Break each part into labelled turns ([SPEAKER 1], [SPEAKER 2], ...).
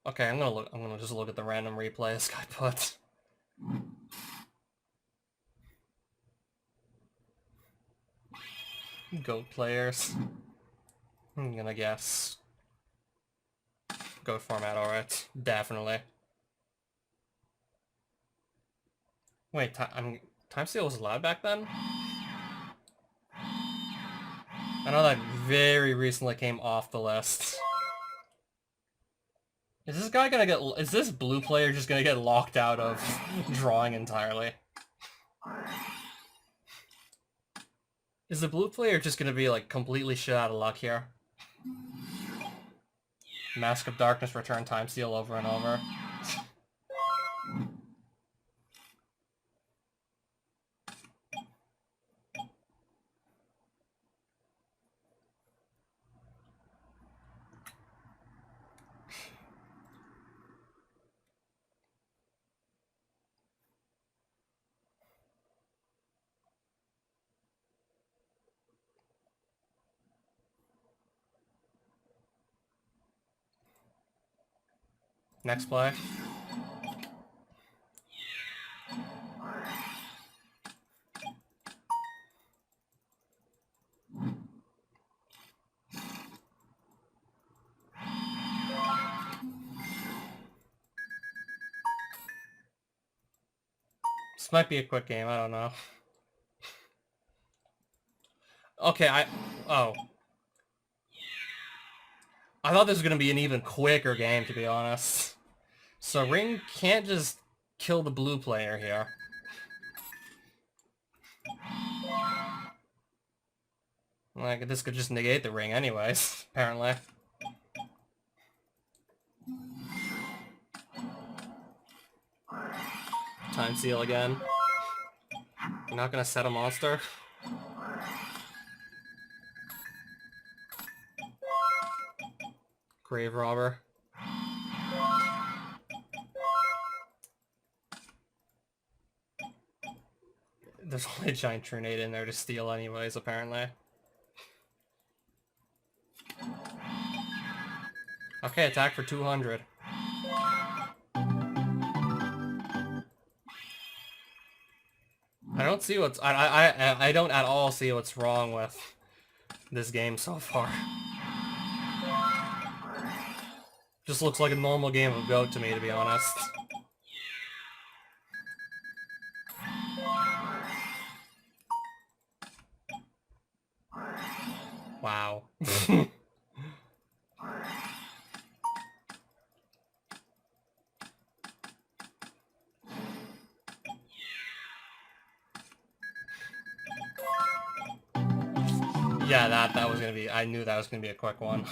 [SPEAKER 1] Okay, I'm gonna just look at the random replay this guy put. Goat players. I'm gonna guess. Goat format, alright. Definitely. Wait, time steal was allowed back then? I know that very recently came off the list. Is this blue player just gonna get locked out of drawing entirely? Is the blue player just gonna be, like, completely shit out of luck here? Mask of Darkness, return time steal over and over. Next play. This might be a quick game, I don't know. Okay, oh. I thought this was gonna be an even quicker game, to be honest. So Ring can't just kill the blue player here. Like, this could just negate the Ring anyways, apparently. Time seal again. You're not gonna set a monster? Grave Robber. There's only a giant Trinade in there to steal anyways, apparently. Okay, attack for 200. I don't see what's... I don't at all see what's wrong with this game so far. Just looks like a normal game of Goat to me, to be honest. Wow. Yeah, that was gonna be... I knew that was gonna be a quick one.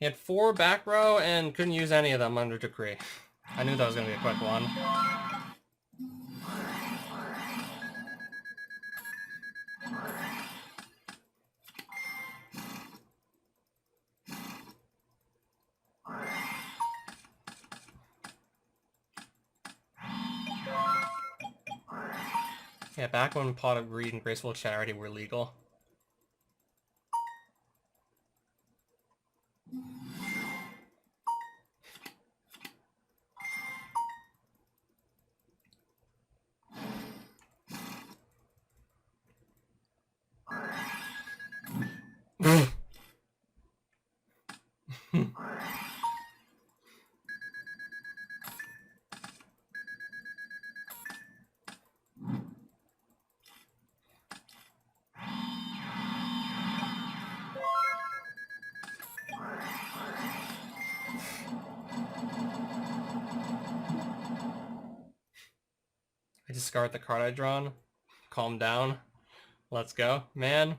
[SPEAKER 1] He had 4 back row and couldn't use any of them under decree. I knew that was gonna be a quick one. Yeah, back when Pot of Greed and Graceful Charity were legal. I discard the card I drawn. Calm down. Let's go. Man.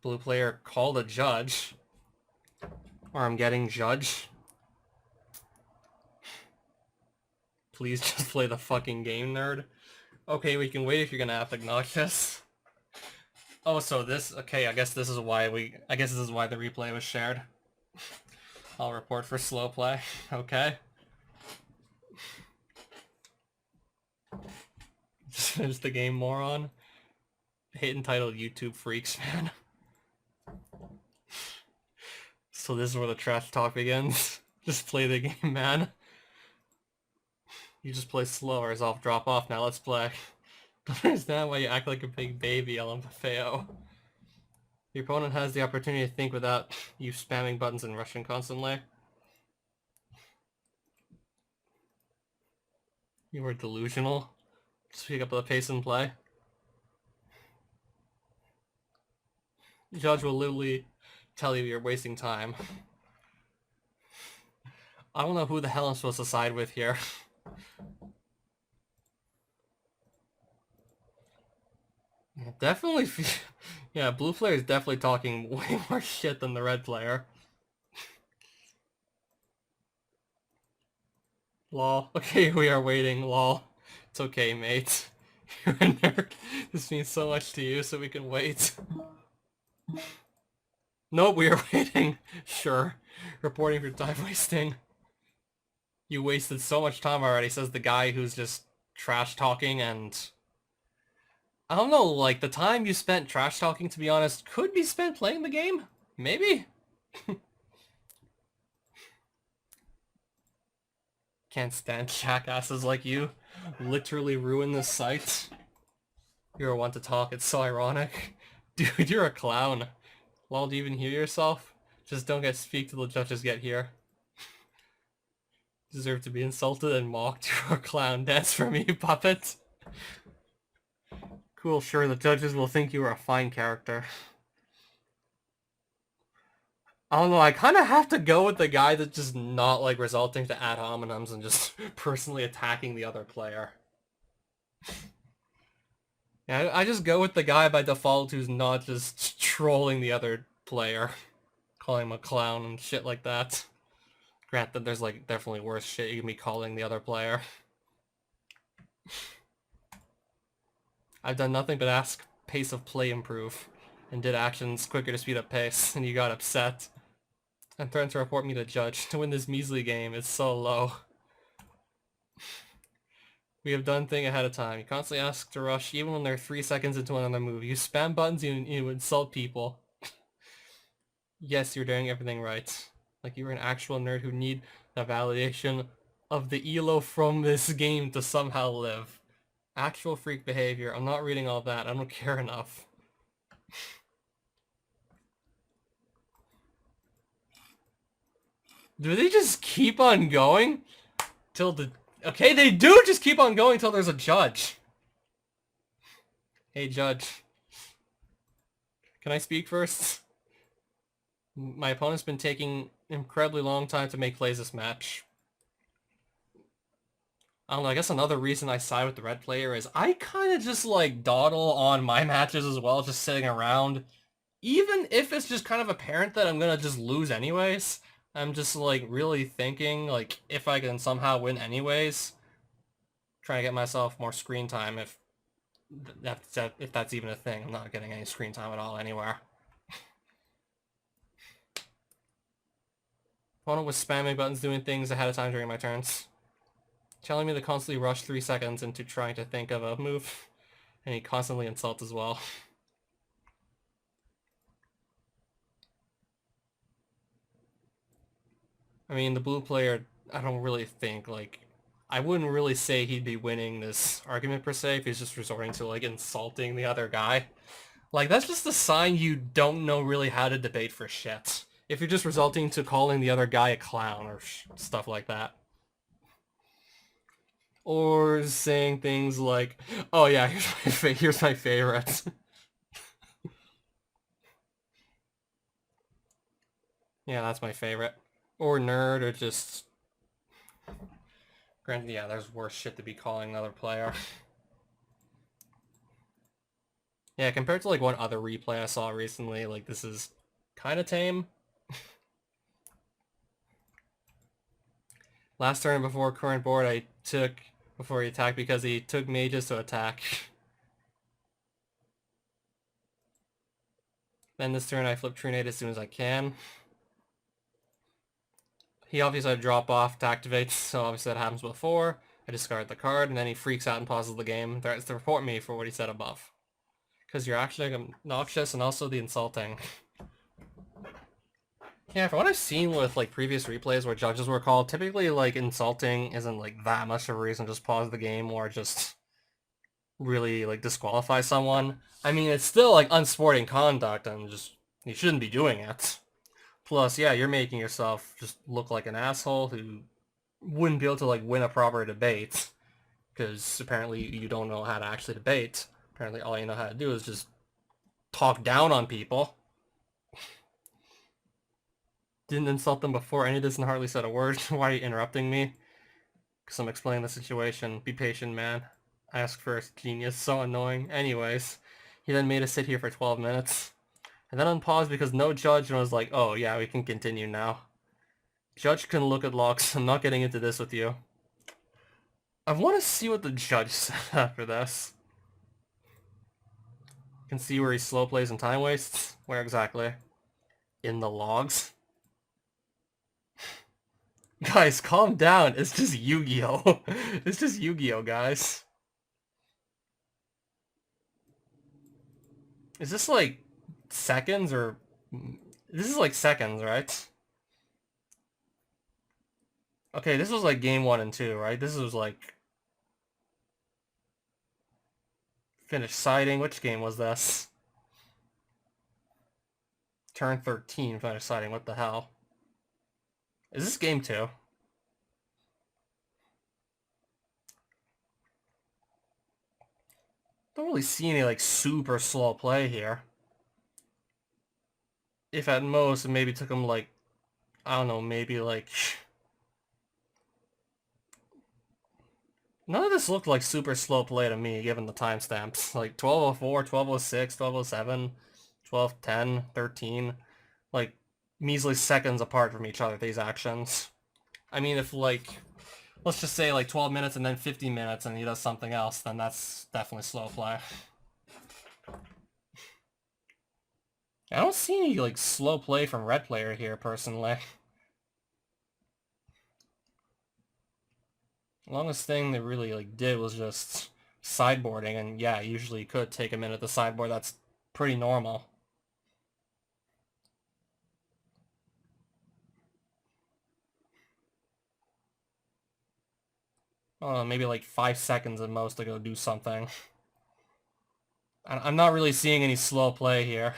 [SPEAKER 1] Blue player called a judge. Or I'm getting judge. Please just play the fucking game, nerd. Okay, we can wait if you're gonna have obnoxious. Oh, so this... Okay, I guess this is why the replay was shared. I'll report for slow play. Okay. Just finish the game, moron. Hit entitled YouTube Freaks, man. So So this is where the trash talk begins. Just play the game, man. You just play slow or I'll drop off. Now let's play. Don't understand why you act like a big baby, LMFAO. Your opponent has the opportunity to think without you spamming buttons and rushing constantly. You were delusional. Just pick up the pace and play. The judge will literally tell you you're wasting time. I don't know who the hell I'm supposed to side with here. Definitely, yeah, blue player is definitely talking way more shit than the red player. Lol. Okay, we are waiting, lol. It's okay, mate. You're a nerd. This means so much to you, so we can wait. Nope, we are waiting. Sure. Reporting for time wasting. You wasted so much time already, says the guy who's just trash talking, and I don't know, like the time you spent trash talking, to be honest, could be spent playing the game? Maybe? Can't stand jackasses like you. Literally ruin this site. You're one to talk, it's so ironic. Dude, you're a clown. Lol, do you even hear yourself? Just don't get speak till the judges get here. Deserve to be insulted and mocked. You're a clown. Dance for me, puppet. Cool, sure, the judges will think you are a fine character. I don't know, I kind of have to go with the guy that's just not, like, resulting to ad hominems and just personally attacking the other player. Yeah, I just go with the guy by default who's not just trolling the other player. Calling him a clown and shit like that. Granted, there's, like, definitely worse shit you can be calling the other player. I've done nothing but ask pace of play improve, and did actions quicker to speed up pace, and you got upset. And threatened to report me to judge. To win this measly game is so low. We have done thing ahead of time. You constantly ask to rush even when they're 3 seconds into another move. You spam buttons, you insult people. Yes, you're doing everything right. Like you're an actual nerd who need the validation of the elo from this game to somehow live. Actual freak behavior. I'm not reading all that. I don't care enough. Do they just keep on going? Till the... Okay, they do just keep on going till there's a judge. Hey, judge. Can I speak first? My opponent's been taking an incredibly long time to make plays this match. I don't know, I guess another reason I side with the red player is I kind of just like dawdle on my matches as well, just sitting around. Even if it's just kind of apparent that I'm gonna just lose anyways, I'm just like really thinking like if I can somehow win anyways, trying to get myself more screen time if that's even a thing. I'm not getting any screen time at all anywhere. Opponent was spamming buttons doing things ahead of time during my turns. Telling me to constantly rush 3 seconds into trying to think of a move. And he constantly insults as well. I mean, the blue player, I don't really think, like... I wouldn't really say he'd be winning this argument per se if he's just resorting to, like, insulting the other guy. Like, that's just a sign you don't know really how to debate for shit. If you're just resulting to calling the other guy a clown or stuff like that. Or saying things like, oh yeah, here's my favorite. Yeah, that's my favorite. Or nerd, or just... Granted, yeah, there's worse shit to be calling another player. Yeah, compared to like one other replay I saw recently, like this is kind of tame. Last turn before current board I took before he attacked because he took mages to attack. Then this turn I flip Trinade as soon as I can. He obviously had to drop off to activate, so obviously that happens before. I discard the card, and then he freaks out and pauses the game. Threatens to report me for what he said above. Because you're actually obnoxious and also the insulting. Yeah, from what I've seen with like previous replays where judges were called, typically like insulting isn't like that much of a reason to just pause the game or just really like disqualify someone. I mean, it's still like unsporting conduct and just you shouldn't be doing it. Plus, yeah, you're making yourself just look like an asshole who wouldn't be able to like win a proper debate because apparently you don't know how to actually debate. Apparently all you know how to do is just talk down on people. Didn't insult them before. Any doesn't hardly said a word. Why are you interrupting me? Because I'm explaining the situation. Be patient, man. Ask first, genius. So annoying. Anyways, he then made us sit here for 12 minutes. And then unpaused because no judge and was like, oh yeah, we can continue now. Judge can look at locks. I'm not getting into this with you. I want to see what the judge said after this. Can see where he slow plays and time wastes. Where exactly? In the logs? Guys, calm down. It's just Yu-Gi-Oh! It's just Yu-Gi-Oh, guys. Is this like seconds or... This is like seconds, right? Okay, this was like game 1 and 2, right? This was like... Finish siding. Which game was this? Turn 13, finish siding. What the hell? Is this game 2? Don't really see any like super slow play here. If at most, it maybe took him like, I don't know, maybe like... None of this looked like super slow play to me, given the timestamps. Like 12:04, 12:06, 12:07, 12:10, 13. Like, measly seconds apart from each other, these actions. I mean, if like, let's just say like 12 minutes and then 50 minutes and he does something else, then that's definitely slow play. I don't see any like slow play from red player here, personally. The longest thing they really like did was just sideboarding, and yeah, usually could take a minute to sideboard. That's pretty normal. Maybe like 5 seconds at most to go do something. I'm not really seeing any slow play here.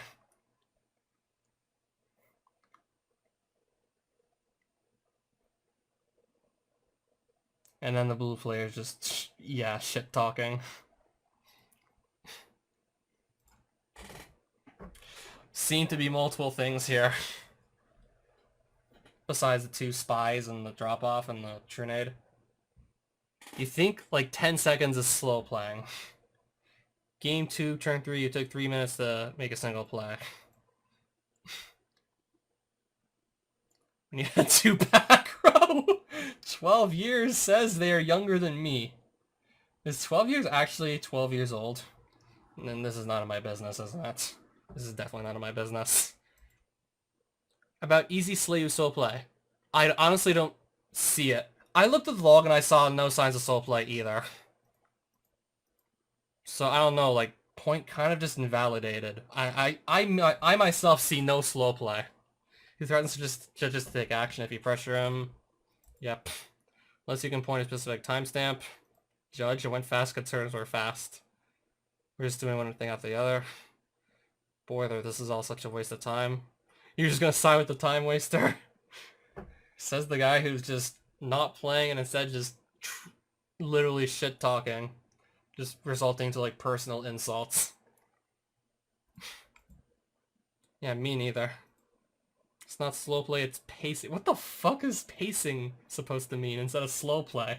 [SPEAKER 1] And then the blue player is just, yeah, shit talking. Seem to be multiple things here. Besides the 2 spies and the drop off and the Trinade. You think like 10 seconds is slow playing. Game 2, turn 3, you took 3 minutes to make a single play. When you had 2 back row. 12 years says they are younger than me. Is 12 years actually 12 years old? And then this is none of my business, isn't it? This is definitely none of my business. About easy Slayu soul play. I honestly don't see it. I looked at the log and I saw no signs of soul play either. So I don't know, like, point kind of just invalidated. I myself see no slow play. He threatens to just take action if you pressure him. Yep. Unless you can point a specific timestamp. Judge, it went fast, good turns were fast. We're just doing one thing after the other. Boy, this is all such a waste of time. You're just gonna side with the time waster? Says the guy who's just not playing and instead just literally shit talking. Just resulting to like personal insults. Yeah, me neither. It's not slow play, it's pacing. What the fuck is pacing supposed to mean instead of slow play?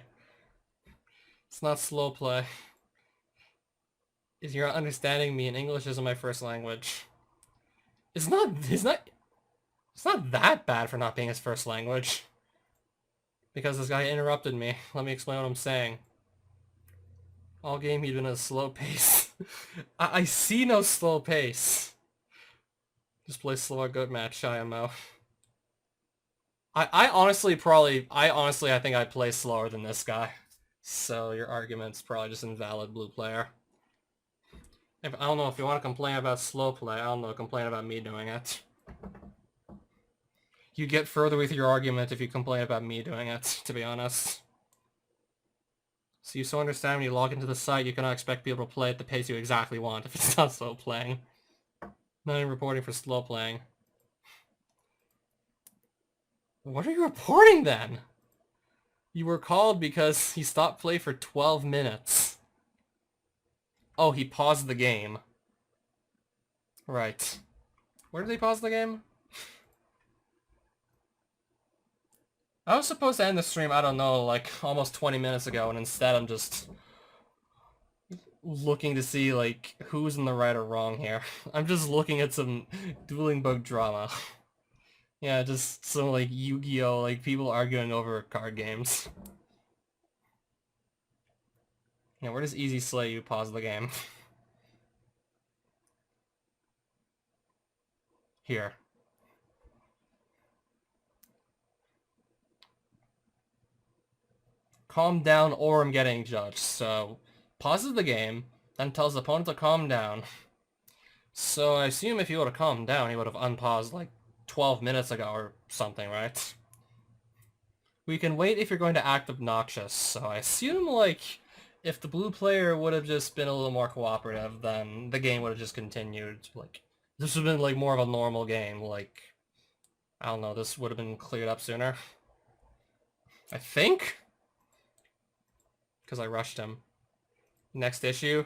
[SPEAKER 1] It's not slow play. Is you're not understanding me, and English isn't my first language. It's not that bad for not being his first language. Because this guy interrupted me. Let me explain what I'm saying. All game he'd been at a slow pace. I see no slow pace. Just play slower good match, IMO. I honestly I think I'd play slower than this guy. So your argument's probably just invalid, blue player. I don't know if you want to complain about slow play, I don't know, complain about me doing it. You get further with your argument if you complain about me doing it, to be honest. So you so understand when you log into the site, you cannot expect people to play at the pace you exactly want if it's not slow playing. Not even reporting for slow playing. What are you reporting then? You were called because he stopped play for 12 minutes. Oh, he paused the game. Right. Where did he pause the game? I was supposed to end the stream, I don't know, like almost 20 minutes ago, and instead I'm just looking to see like who's in the right or wrong here. I'm just looking at some dueling bug drama. Yeah, just some like Yu-Gi-Oh, like people arguing over card games. Yeah, where does Easy Slay you pause the game? Here. Calm down or I'm getting judged. So, pauses the game, then tells the opponent to calm down. So I assume if he would have calmed down, he would have unpaused like 12 minutes ago or something, right? We can wait if you're going to act obnoxious. So I assume like if the blue player would have just been a little more cooperative, then the game would have just continued. Like this would have been like more of a normal game. Like I don't know, this would have been cleared up sooner. I think? Because I rushed him. Next issue.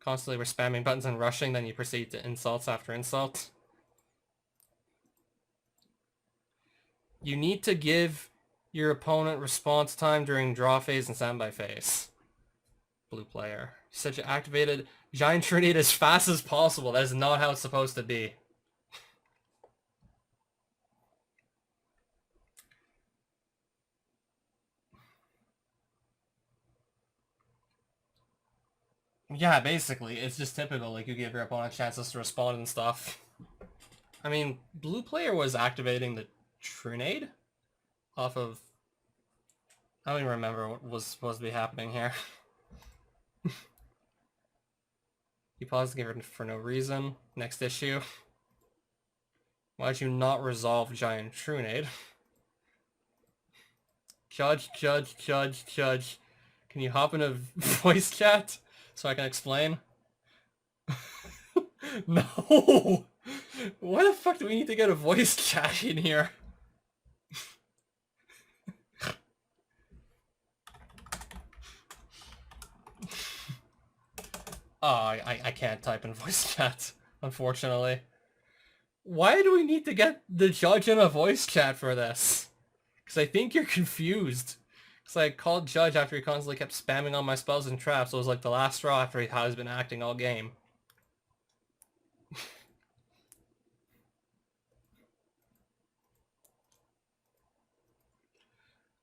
[SPEAKER 1] Constantly we're spamming buttons and rushing, then you proceed to insults after insult. You need to give your opponent response time during draw phase and standby phase. Blue player. You said you activated Giant Trinity as fast as possible. That is not how it's supposed to be. Yeah, basically. It's just typical. Like, you give your opponent chances to respond and stuff. I mean, blue player was activating the Trinade off of... I don't even remember what was supposed to be happening here. You paused the game for no reason. Next issue. Why'd you not resolve Giant Trinade? Judge, judge, judge, judge. Can you hop in a voice chat so I can explain? No! Why the fuck do we need to get a voice chat in here? Oh, I can't type in voice chat, unfortunately. Why do we need to get the judge in a voice chat for this? Because I think you're confused. Because I called judge after he constantly kept spamming on my spells and traps, so it was like the last straw after how he's been acting all game.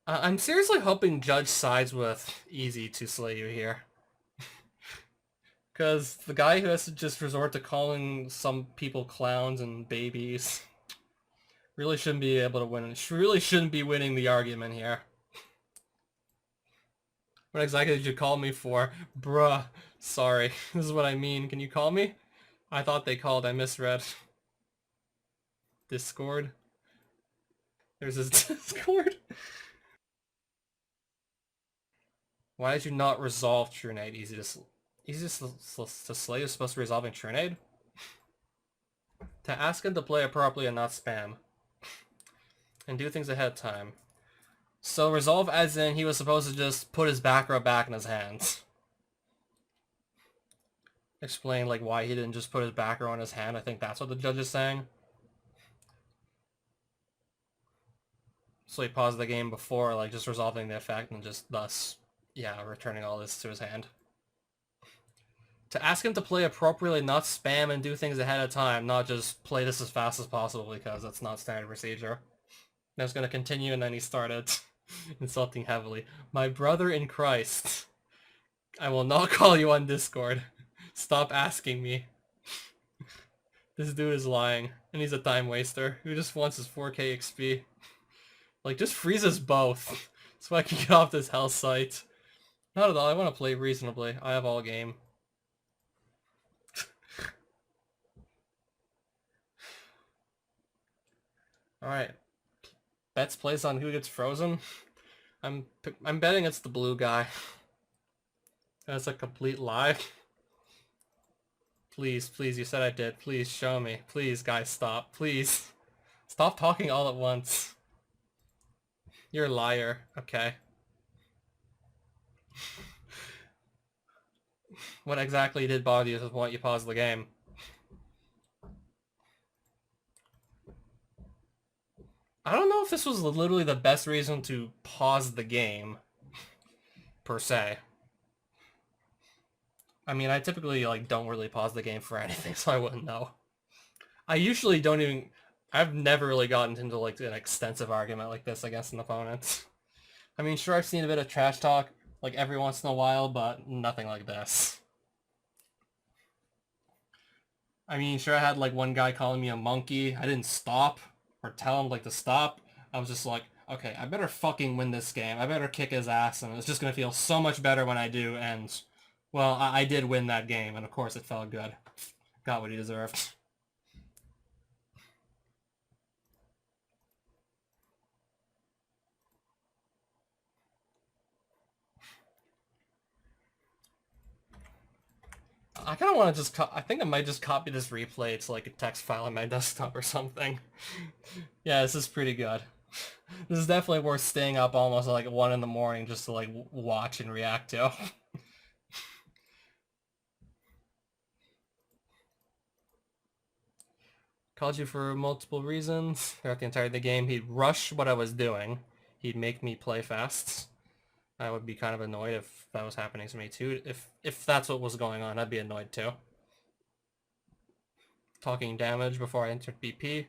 [SPEAKER 1] I'm seriously hoping Judge sides with Easy to slay you here. Because the guy who has to just resort to calling some people clowns and babies really shouldn't be able to win. Really shouldn't be winning the argument here. What exactly did you call me for? Bruh. Sorry. This is what I mean. Can you call me? I thought they called. I misread. Discord. There's his Discord. Why did you not resolve Trunade? Easy to slay is supposed to be resolving Trunade? To ask him to play it properly and not spam. And do things ahead of time. So resolve as in he was supposed to just put his back row back in his hands. Explain like why he didn't just put his back row on his hand. I think that's what the judge is saying. So he paused the game before like just resolving the effect and just thus, yeah, returning all this to his hand. To ask him to play appropriately, not spam and do things ahead of time, not just play this as fast as possible because that's not standard procedure. I was going to continue and then he started insulting heavily. My brother in Christ. I will not call you on Discord. Stop asking me. This dude is lying, and he's a time waster who just wants his 4K XP. Like, just freeze us both so I can get off this hell site. Not at all, I want to play reasonably. I have all game. Alright. Bets placed on who gets frozen. I'm betting it's the blue guy. That's a complete lie. Please, please, you said I did. Please show me. Please, guys, stop. Please. Stop talking all at once. You're a liar. Okay. What exactly did bother you to the point you paused the game? I don't know if this was literally the best reason to pause the game, per se. I mean, I typically, like, don't really pause the game for anything, so I wouldn't know. I usually don't even... I've never really gotten into, like, an extensive argument like this against an opponent. I mean, sure, I've seen a bit of trash talk, like, every once in a while, but nothing like this. I mean, sure, I had, like, one guy calling me a monkey. I didn't stop or tell him, like, to stop. I was just like, okay, I better fucking win this game. I better kick his ass, and it's just gonna feel so much better when I do, and... Well, I did win that game, and of course it felt good. Got what he deserved. I kind of want to just... I think I might just copy this replay to, like, a text file on my desktop or something. Yeah, this is pretty good. This is definitely worth staying up almost like 1 in the morning just to, like, watch and react to. Called you for multiple reasons. Throughout the entirety of the game, he'd rush what I was doing. He'd make me play fast. I would be kind of annoyed if that was happening to me too. If that's what was going on, I'd be annoyed too. Talking damage before I entered BP.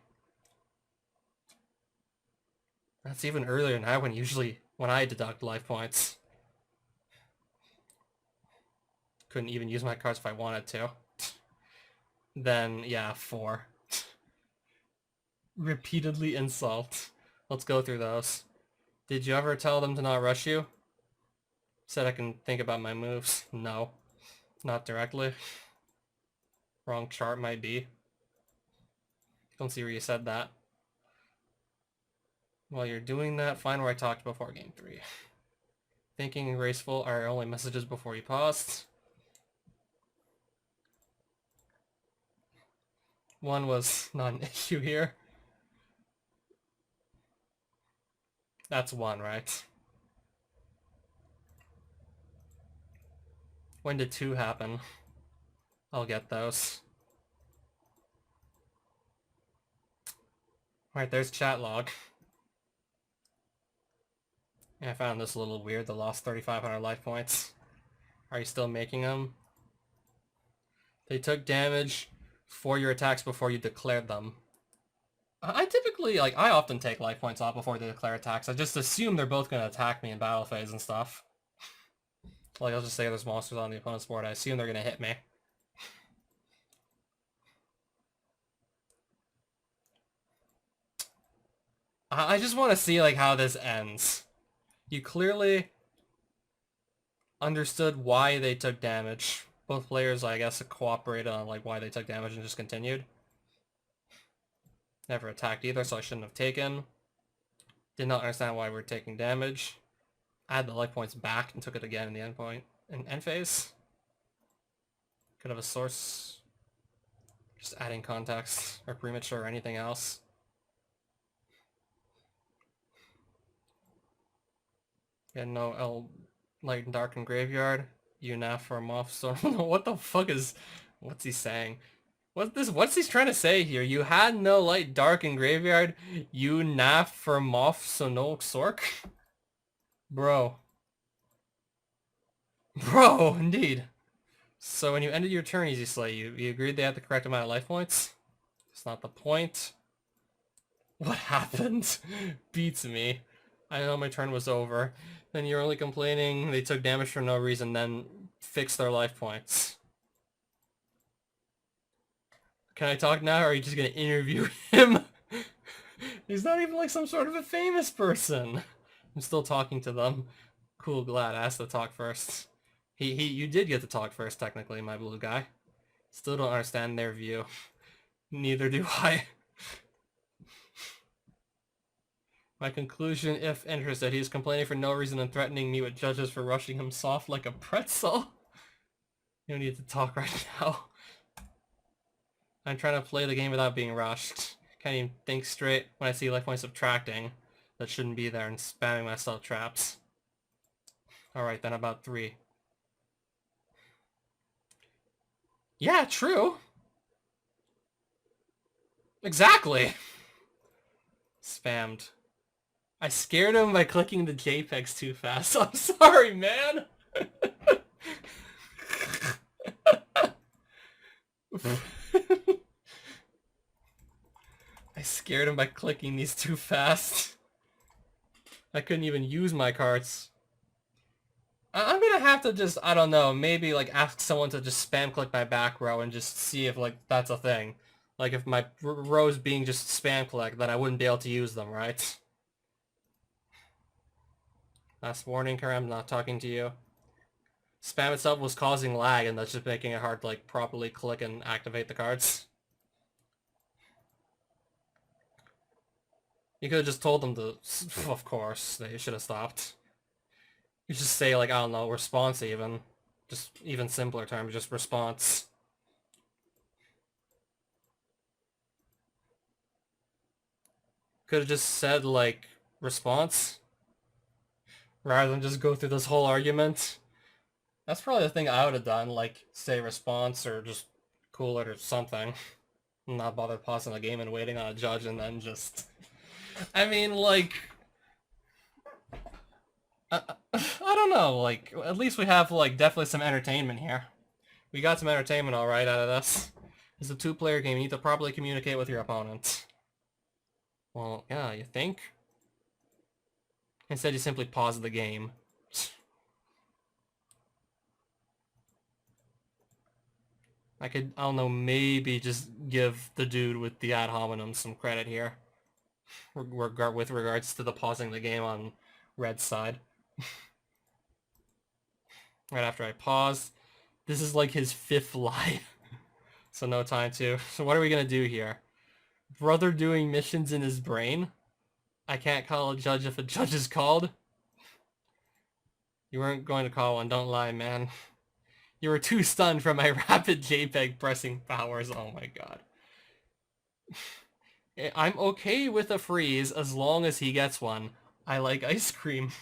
[SPEAKER 1] That's even earlier now when I deduct life points. Couldn't even use my cards if I wanted to. Then, yeah, 4. Repeatedly insult. Let's go through those. Did you ever tell them to not rush you? Said I can think about my moves. No. Not directly. Wrong chart might be. Don't see where you said that. While you're doing that, find where I talked before game 3. Thinking and graceful are only messages before you paused. One was not an issue here. That's 1, right? When did 2 happen? I'll get those. Alright, there's chat log. Yeah, I found this a little weird. The lost 3,500 life points. Are you still making them? They took damage for your attacks before you declared them. I typically, like, I often take life points off before they declare attacks. I just assume they're both going to attack me in battle phase and stuff. Like, I'll just say there's monsters on the opponent's board. I assume they're going to hit me. I just want to see, like, how this ends. You clearly understood why they took damage. Both players, I guess, cooperated on, like, why they took damage and just continued. Never attacked either, so I shouldn't have taken. Did not understand why we were taking damage. I had the life points back and took it again in the end phase. Could have a source. Just adding context or premature or anything else. Yeah, no L light and dark and graveyard. UNAF from off. So what the fuck is what's he saying? What's he trying to say here? You had no light, dark, and graveyard. You naf from off, so no sork? Bro. Bro, indeed. So when you ended your turn, Easy Slay, you agreed they had the correct amount of life points? It's not the point. What happened? Beats me. I know my turn was over. Then you're only complaining they took damage for no reason, then fixed their life points. Can I talk now, or are you just gonna interview him? He's not even like some sort of a famous person. I'm still talking to them. Cool, glad I asked to talk first. You did get to talk first, technically, my blue guy. Still don't understand their view. Neither do I. My conclusion, if interested, he's complaining for no reason and threatening me with judges for rushing him soft like a pretzel. You don't need to talk right now. I'm trying to play the game without being rushed. Can't even think straight when I see life points subtracting that shouldn't be there and spamming myself traps. Alright then, about 3. Yeah, true. Exactly. Spammed. I scared him by clicking the JPEGs too fast. I'm sorry, man. I scared him by clicking these too fast. I couldn't even use my cards. I'm gonna have to just, I don't know, maybe like ask someone to just spam click my back row and just see if like that's a thing. Like if my rows being just spam click, then I wouldn't be able to use them, right? Last warning, Karam, I'm not talking to you. Spam itself was causing lag and that's just making it hard to like properly click and activate the cards. You could have just told them to, of course, they should have stopped. You just say like, I don't know, response even. Just even simpler terms, just response. Could have just said like, response. Rather than just go through this whole argument. That's probably the thing I would have done, like, say response or just cool it or something. Not bother pausing the game and waiting on a judge and then just... I mean, like... I don't know, like, at least we have, like, definitely some entertainment here. We got some entertainment alright out of this. It's a 2-player game, you need to properly communicate with your opponent. Well, yeah, you think? Instead you simply pause the game. I could, I don't know, maybe just give the dude with the ad hominem some credit here. With regards to the pausing the game on Red's side. Right after I pause. This is like his 5th lie. So no time to. So what are we gonna do here? Brother doing missions in his brain? I can't call a judge if a judge is called? You weren't going to call one, don't lie, man. You were too stunned from my rapid JPEG pressing powers. Oh my god. I'm okay with a freeze as long as he gets one. I like ice cream.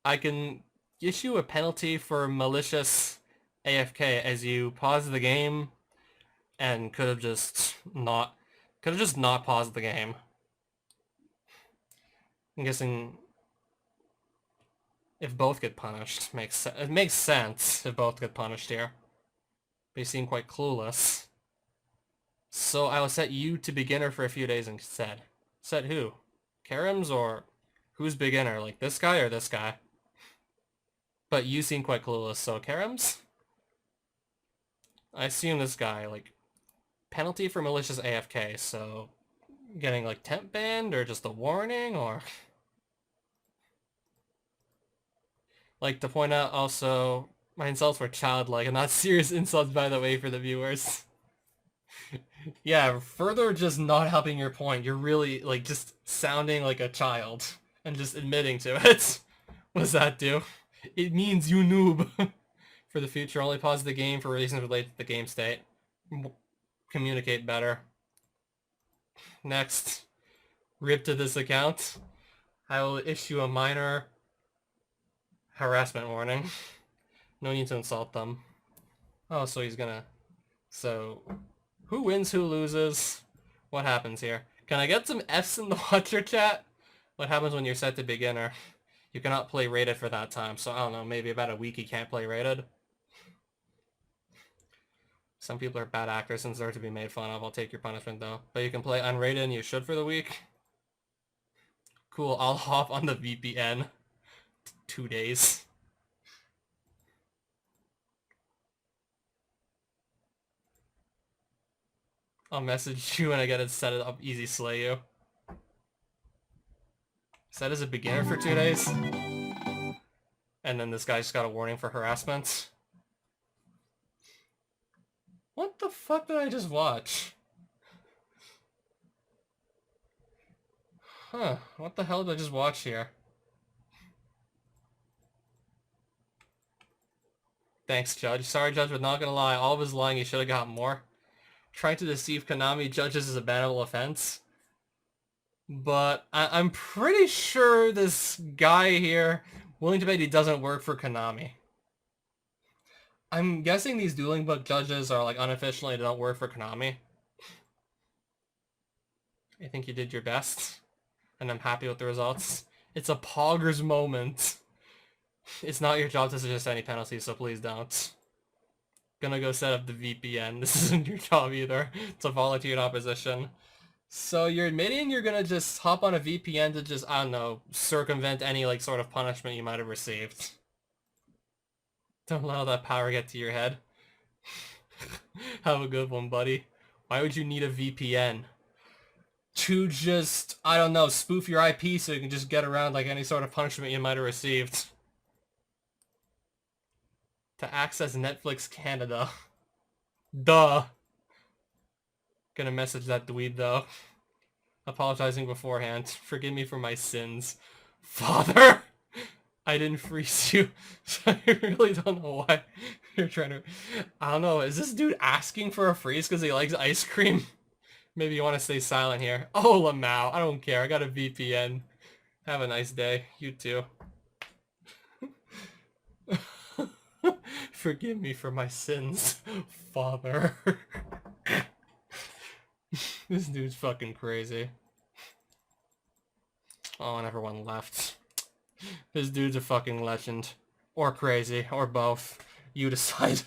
[SPEAKER 1] I can issue a penalty for malicious AFK as you pause the game and could have just not paused the game. I'm guessing if both get punished, it makes sense if both get punished here. But you seem quite clueless. So I will set you to beginner for a few days instead. Set who? Karam's or who's beginner? Like this guy or this guy? But you seem quite clueless, so Karam's? I assume this guy, like, penalty for malicious AFK, so getting like temp banned or just a warning or... Like to point out also, my insults were childlike and not serious insults by the way for the viewers. Yeah, further just not helping your point. You're really like just sounding like a child and just admitting to it. What does that do? It means you noob. For the future, only pause the game for reasons related to the game state. Communicate better. Next. Rip to this account. I will issue a minor harassment warning. No need to insult them. Oh, so he's gonna... So, who wins, who loses? What happens here? Can I get some Fs in the watcher chat? What happens when you're set to beginner? You cannot play rated for that time, so I don't know, maybe about a week you can't play rated. Some people are bad actors and deserve to be made fun of. I'll take your punishment though. But you can play unrated and you should for the week. Cool, I'll hop on the VPN. 2 days. I'll message you when I get it set it up, easy slay you. Set as a beginner for 2 days. And then this guy just got a warning for harassment. What the fuck did I just watch? Huh, what the hell did I just watch here? Thanks, Judge. Sorry, Judge, but not gonna lie, all of his lying, he should have got more. Trying to deceive Konami judges is a bannable offense. But I'm pretty sure this guy here, willing to bet he doesn't work for Konami. I'm guessing these dueling book judges are like unofficially don't work for Konami. I think you did your best, and I'm happy with the results. It's a poggers moment. It's not your job to suggest any penalties, so please don't. Gonna go set up the VPN. This isn't your job either. It's a volunteer in opposition. So you're admitting you're gonna just hop on a VPN to just, I don't know, circumvent any like sort of punishment you might have received. Don't allow that power get to your head. Have a good one, buddy. Why would you need a VPN? To just, I don't know, spoof your IP so you can just get around like any sort of punishment you might have received. To access Netflix Canada. Duh. Gonna message that dweeb though. Apologizing beforehand. Forgive me for my sins. Father! I didn't freeze you, so I really don't know why you're trying to... I don't know, is this dude asking for a freeze because he likes ice cream? Maybe you want to stay silent here. Oh, Lamau, I don't care. I got a VPN. Have a nice day. You too. Forgive me for my sins, Father. This dude's fucking crazy. Oh, and everyone left. This dude's a fucking legend. Or crazy, or both. You decide.